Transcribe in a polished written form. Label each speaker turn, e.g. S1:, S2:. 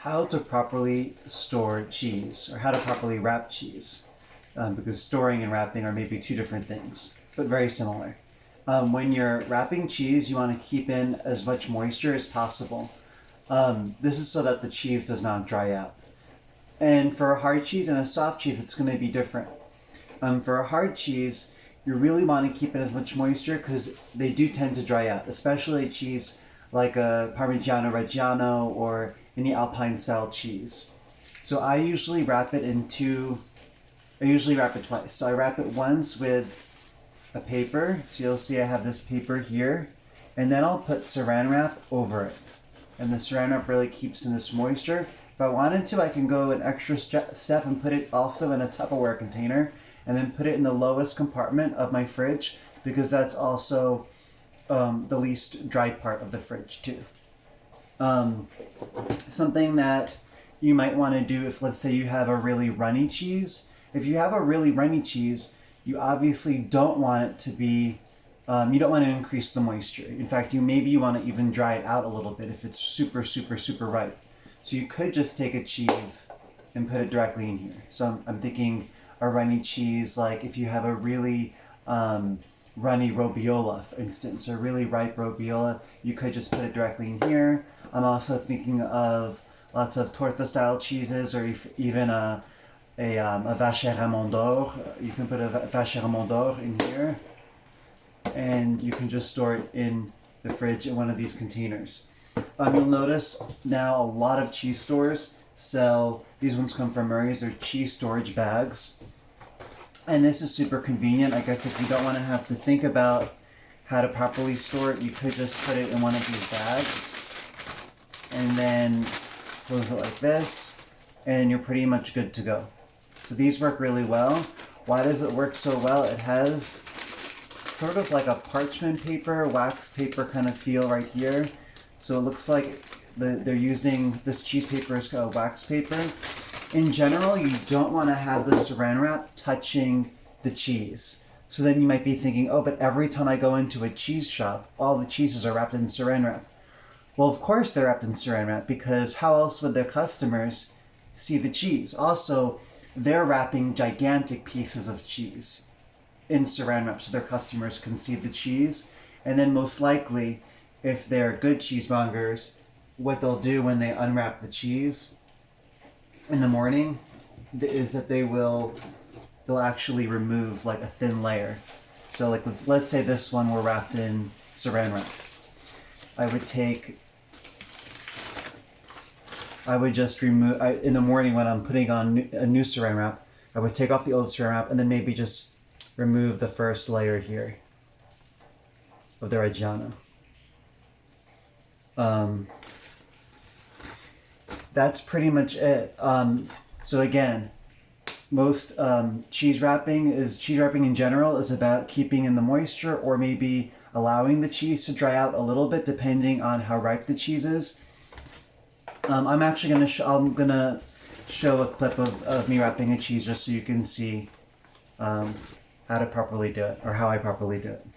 S1: how to properly store cheese, or how to properly wrap cheese, because storing and wrapping are maybe two different things, but very similar. When you're wrapping cheese, you want to keep in as much moisture as possible. This is so that the cheese does not dry out. And for a hard cheese and a soft cheese, it's going to be different. For a hard cheese, you really want to keep in as much moisture because they do tend to dry out, especially a cheese like a Parmigiano Reggiano or any Alpine style cheese. So I usually wrap it twice. So I wrap it once with a paper. So you'll see I have this paper here. And then I'll put saran wrap over it. And the saran wrap really keeps in this moisture. If I wanted to, I can go an extra step and put it also in a Tupperware container and then put it in the lowest compartment of my fridge because that's also the least dry part of the fridge too. Something that you might want to do if, let's say, you have a really runny cheese. If you have a really runny cheese, you obviously don't want it to be, you don't want to increase the moisture. In fact, you want to even dry it out a little bit if it's super, super, super ripe. So you could just take a cheese and put it directly in here. So I'm thinking a runny cheese, like if you have a really runny robiola, for instance, or really ripe robiola, you could just put it directly in here. I'm also thinking of lots of torta-style cheeses, or even a vache Raymond d'Or. You can put a vache Raymond d'Or in here, and you can just store it in the fridge in one of these containers. You'll notice now a lot of cheese stores sell, these ones come from Murray's, they're cheese storage bags. And this is super convenient. I guess if you don't want to have to think about how to properly store it, you could just put it in one of these bags and then close it like this, and you're pretty much good to go. So these work really well. Why does it work so well? It has sort of like a parchment paper, wax paper kind of feel right here. So it looks like they're using this cheese paper as wax paper. In general, you don't want to have the saran wrap touching the cheese. So then you might be thinking, oh, but every time I go into a cheese shop, all the cheeses are wrapped in saran wrap. Well, of course they're wrapped in saran wrap, because how else would their customers see the cheese? Also, they're wrapping gigantic pieces of cheese in saran wrap so their customers can see the cheese. And then most likely, if they're good cheesemongers, what they'll do when they unwrap the cheese in the morning is that they'll actually remove like a thin layer. So like let's say this one were wrapped in saran wrap. I would just remove, in the morning when I'm putting on a new saran wrap, I would take off the old saran wrap and then maybe just remove the first layer here of the Reggiano. That's pretty much it. So again, most cheese wrapping in general is about keeping in the moisture or maybe allowing the cheese to dry out a little bit depending on how ripe the cheese is. I'm actually gonna show a clip of me wrapping a cheese just so you can see how to properly do it, or how I properly do it.